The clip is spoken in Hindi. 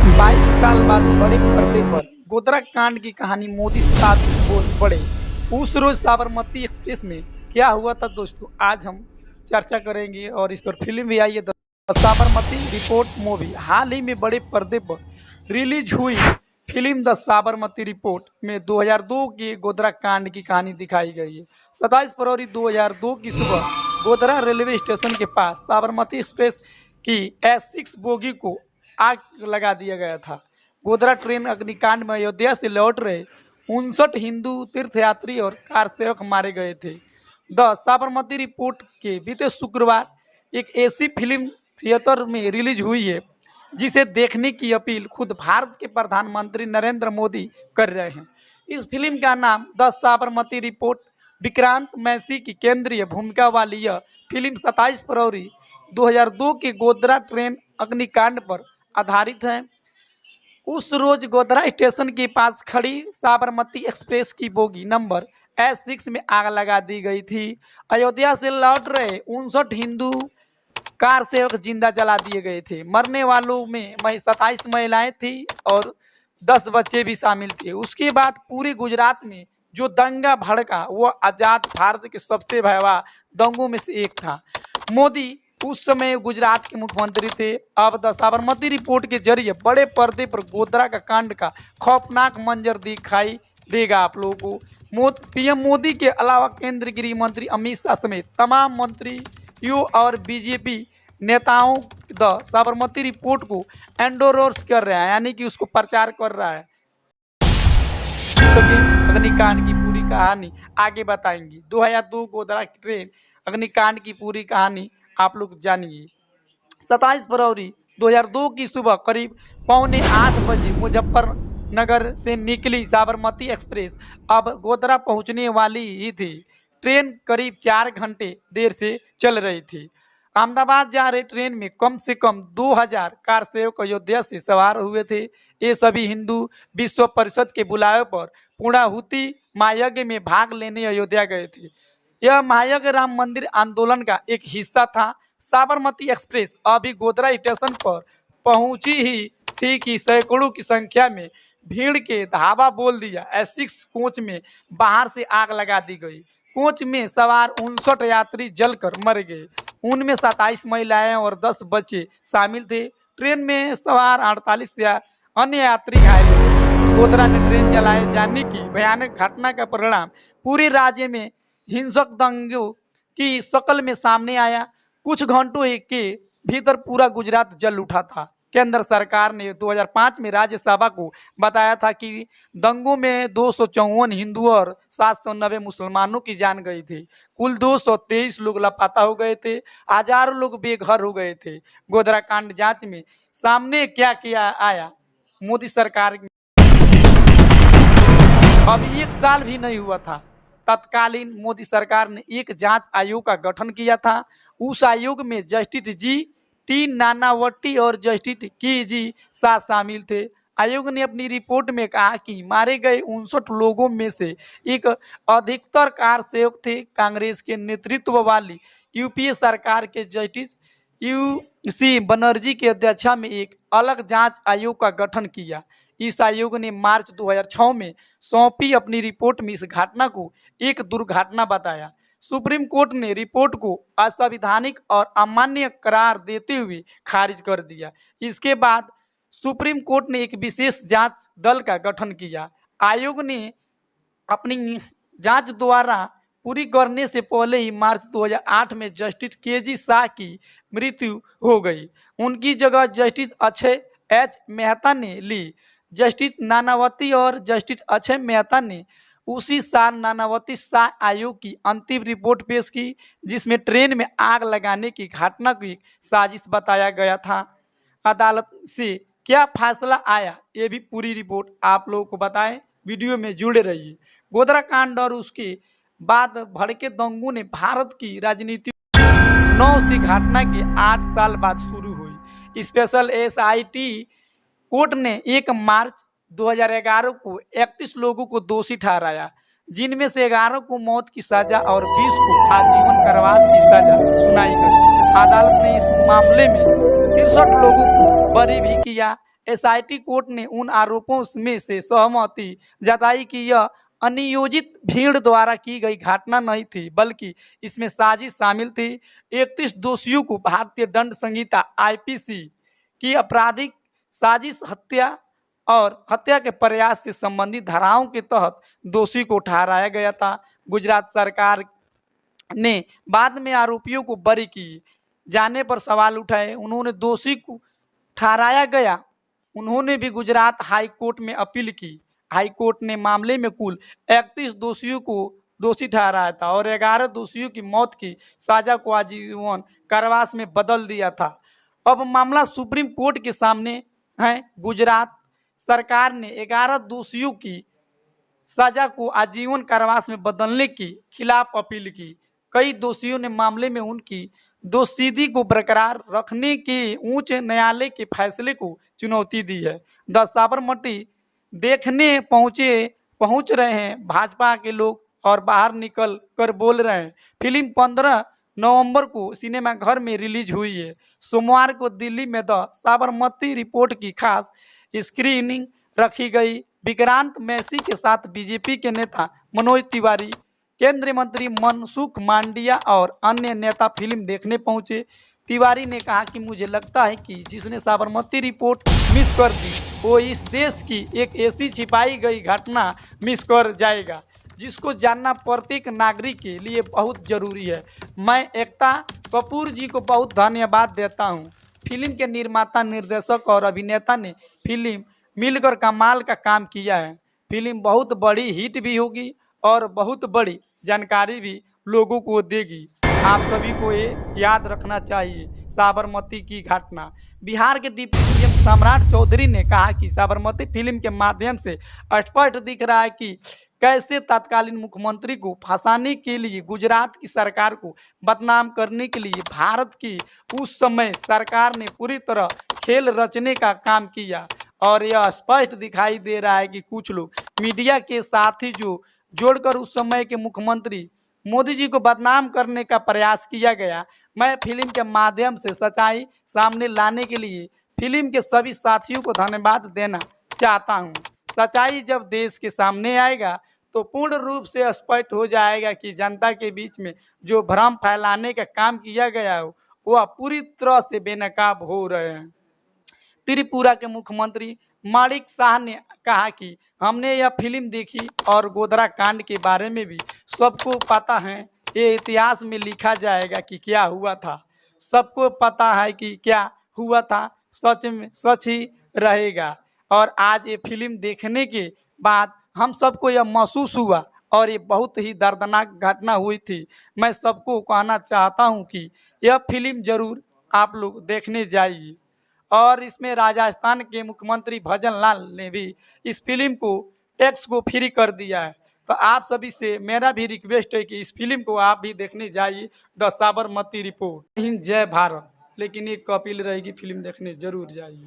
22 साल बाद बड़े पर्दे पर गोधरा कांड की कहानी मोदी साथ बोल पड़े। उस रोज साबरमती एक्सप्रेस में क्या हुआ था दोस्तों, आज हम चर्चा करेंगे और इस पर फिल्म भी आई है। साबरमती रिपोर्ट मूवी हाल ही में बड़े पर्दे पर रिलीज हुई। फिल्म द साबरमती रिपोर्ट में 2002 के गोधरा कांड की कहानी दिखाई गई है। 27 फरवरी 2002 की सुबह गोधरा रेलवे स्टेशन के पास साबरमती एक्सप्रेस की S6 बोगी को आग लगा दिया गया था। गोधरा ट्रेन अग्निकांड में अयोध्या से लौट रहे 59 हिंदू तीर्थयात्री और कार सेवक मारे गए थे। द साबरमती रिपोर्ट के बीते शुक्रवार एक ऐसी फिल्म थिएटर में रिलीज हुई है जिसे देखने की अपील खुद भारत के प्रधानमंत्री नरेंद्र मोदी कर रहे हैं। इस फिल्म का नाम द साबरमती रिपोर्ट। विक्रांत मैसी की केंद्रीय भूमिका वाली यह फिल्म 27 फरवरी 2002 के गोधरा ट्रेन अग्निकांड पर आधारित है। उस रोज गोधरा स्टेशन के पास खड़ी साबरमती एक्सप्रेस की बोगी नंबर S6 में आग लगा दी गई थी। अयोध्या से लौट रहे 59 हिंदू कार सेवक जिंदा जला दिए गए थे। मरने वालों में 27 महिलाएं थी और 10 बच्चे भी शामिल थे। उसके बाद पूरे गुजरात में जो दंगा भड़का वो आज़ाद भारत के सबसे भयावह दंगों में से एक था। मोदी उस समय गुजरात के मुख्यमंत्री थे। अब द साबरमती रिपोर्ट के जरिए बड़े पर्दे पर गोधरा का कांड का खौफनाक मंजर दिखाई देगा आप लोगों को। पीएम मोदी के अलावा केंद्रीय गृह मंत्री अमित शाह समेत तमाम मंत्रियों और बीजेपी नेताओं द साबरमती रिपोर्ट को एंडोर्स कर रहे हैं, यानी कि उसको प्रचार कर रहा है। अग्निकांड की पूरी कहानी आगे बताएंगे। 2002 गोधरा ट्रेन अग्निकांड की पूरी कहानी आप लोग जानिए। 27 फरवरी 2002 की सुबह करीब 7:45 बजे मुजफ्फरनगर से निकली साबरमती एक्सप्रेस अब गोधरा पहुंचने वाली ही थी। ट्रेन करीब 4 घंटे देर से चल रही थी। अहमदाबाद जा रही ट्रेन में कम से कम 2000 कार सेवक अयोध्या से सवार हुए थे। ये सभी हिंदू विश्व परिषद के बुलावे पर पूर्णाहुति महायज्ञ में भाग लेने अयोध्या गए थे। यह महायज्ञ राम मंदिर आंदोलन का एक हिस्सा था। साबरमती एक्सप्रेस अभी गोधरा स्टेशन पर पहुंची ही थी कि सैकड़ों की संख्या में भीड़ के धावा बोल दिया। S6 कोच में बाहर से आग लगा दी गई। कोच में सवार 59 यात्री जलकर मर गए। उनमें 27 महिलाएं और 10 बच्चे शामिल थे। ट्रेन में सवार 48 या अन्य यात्री घायल हुए। गोधरा में ट्रेन जलाए जाने की भयानक घटना का परिणाम पूरे राज्य में हिंसक दंगों की शक्ल में सामने आया। कुछ घंटों के भीतर पूरा गुजरात जल उठा था। केंद्र सरकार ने 2005 में राज्यसभा को बताया था कि दंगों में 254 हिंदुओं और 790 मुसलमानों की जान गई थी। कुल 223 लोग लापता हो गए थे। हजारों लोग बेघर हो गए थे। गोधरा कांड जांच में सामने क्या किया आया, मोदी सरकार अभी 1 साल भी नहीं हुआ था। तत्कालीन मोदी सरकार ने एक जांच आयोग का गठन किया था। उस आयोग में जस्टिस T नानावटी और जस्टिस KG शाह शामिल थे। आयोग ने अपनी रिपोर्ट में कहा कि मारे गए 59 लोगों में से एक अधिकतर कार सेवक थे। कांग्रेस के नेतृत्व वाली UPA सरकार के जस्टिस UC बनर्जी की अध्यक्षता में एक अलग जांच आयोग का गठन किया। इस आयोग ने मार्च 2006 में सौंपी अपनी रिपोर्ट में इस घटना को एक दुर्घटना बताया। सुप्रीम कोर्ट ने रिपोर्ट को असंवैधानिक और अमान्य करार देते हुए खारिज कर दिया। इसके बाद सुप्रीम कोर्ट ने एक विशेष जांच दल का गठन किया। आयोग ने अपनी जांच द्वारा पूरी करने से पहले ही मार्च 2008 में जस्टिस KG शाह की मृत्यु हो गई। उनकी जगह जस्टिस अक्षय H मेहता ने ली। जस्टिस नानावती और जस्टिस अक्षय मेहता ने उसी साल नानावती शाह आयोग की अंतिम रिपोर्ट पेश की, जिसमें ट्रेन में आग लगाने की घटना को एक साजिश बताया गया था। अदालत से क्या फैसला आया, ये भी पूरी रिपोर्ट आप लोगों को बताएं। वीडियो में जुड़े रहिए। गोधरा कांड और उसके बाद भड़के दंगों ने भारत की राजनीति 9 सी घटना के 8 साल बाद शुरू हुई। स्पेशल SIT कोर्ट ने 1 मार्च 2011 को 31 लोगों को दोषी ठहराया, जिनमें से 11 को मौत की सजा और 20 को आजीवन कारावास की सजा सुनाई गई। अदालत ने इस मामले में 63 लोगों को बरी भी किया। एसआईटी कोर्ट ने उन आरोपों में से सहमति जताई कि यह अनियोजित भीड़ द्वारा की गई घटना नहीं थी, बल्कि इसमें साजिश शामिल थी। 31 दोषियों को भारतीय दंड संहिता आईपीसी की आपराधिक साजिश, हत्या और हत्या के प्रयास से संबंधित धाराओं के तहत दोषी को ठहराया गया था। गुजरात सरकार ने बाद में आरोपियों को बरी की जाने पर सवाल उठाए। उन्होंने दोषी को ठहराया गया। उन्होंने भी गुजरात हाई कोर्ट में अपील की। हाई कोर्ट ने मामले में कुल 31 दोषियों को दोषी ठहराया था और 11 दोषियों की मौत की सजा को आजीवन कारावास में बदल दिया था। अब मामला सुप्रीम कोर्ट के सामने है। गुजरात सरकार ने 11 दोषियों की सजा को आजीवन कारावास में बदलने के खिलाफ अपील की। कई दोषियों ने मामले में उनकी दोषिता को बरकरार रखने के उच्च न्यायालय के फैसले को चुनौती दी है। द साबरमती देखने पहुंच रहे हैं भाजपा के लोग और बाहर निकल कर बोल रहे हैं। फिल्म 15 नवंबर को सिनेमाघर में रिलीज हुई है। सोमवार को दिल्ली में द साबरमती रिपोर्ट की खास स्क्रीनिंग रखी गई। विक्रांत मैसी के साथ बीजेपी के नेता मनोज तिवारी, केंद्रीय मंत्री मनसुख मांडविया और अन्य नेता फिल्म देखने पहुंचे। तिवारी ने कहा कि मुझे लगता है कि जिसने साबरमती रिपोर्ट मिस कर दी वो इस देश की एक ऐसी छिपाई गई घटना मिस कर जाएगा जिसको जानना प्रत्येक नागरिक के लिए बहुत ज़रूरी है। मैं एकता कपूर जी को बहुत धन्यवाद देता हूं। फिल्म के निर्माता, निर्देशक और अभिनेता ने फिल्म मिलकर कमाल का काम किया है। फिल्म बहुत बड़ी हिट भी होगी और बहुत बड़ी जानकारी भी लोगों को देगी। आप सभी को ये याद रखना चाहिए साबरमती की घटना। बिहार के डिप्टी सीएम सम्राट चौधरी ने कहा कि साबरमती फिल्म के माध्यम से स्पष्ट दिख रहा है कि कैसे तत्कालीन मुख्यमंत्री को फंसाने के लिए, गुजरात की सरकार को बदनाम करने के लिए भारत की उस समय सरकार ने पूरी तरह खेल रचने का काम किया। और यह स्पष्ट दिखाई दे रहा है कि कुछ लोग मीडिया के साथ ही जो जोड़कर उस समय के मुख्यमंत्री मोदी जी को बदनाम करने का प्रयास किया गया। मैं फिल्म के माध्यम से सच्चाई सामने लाने के लिए फिल्म के सभी साथियों को धन्यवाद देना चाहता हूं। सच्चाई जब देश के सामने आएगा तो पूर्ण रूप से स्पष्ट हो जाएगा कि जनता के बीच में जो भ्रम फैलाने का काम किया गया है वह पूरी तरह से बेनकाब हो रहे हैं। त्रिपुरा के मुख्यमंत्री माणिक शाह ने कहा कि हमने यह फिल्म देखी और गोधरा कांड के बारे में भी सबको पता है। ये इतिहास में लिखा जाएगा कि क्या हुआ था। सबको पता है कि क्या हुआ था, सच में सच ही रहेगा। और आज ये फिल्म देखने के बाद हम सबको यह महसूस हुआ और ये बहुत ही दर्दनाक घटना हुई थी। मैं सबको कहना चाहता हूँ कि यह फिल्म ज़रूर आप लोग देखने जाइए। और इसमें राजस्थान के मुख्यमंत्री भजन लाल ने भी इस फिल्म को टैक्स को फ्री कर दिया है। तो आप सभी से मेरा भी रिक्वेस्ट है कि इस फिल्म को आप भी देखने जाइए, द साबरमती रिपोर्ट। हिंद, जय भारत। लेकिन एक अपील रहेगी, फिल्म देखने जरूर जाइए।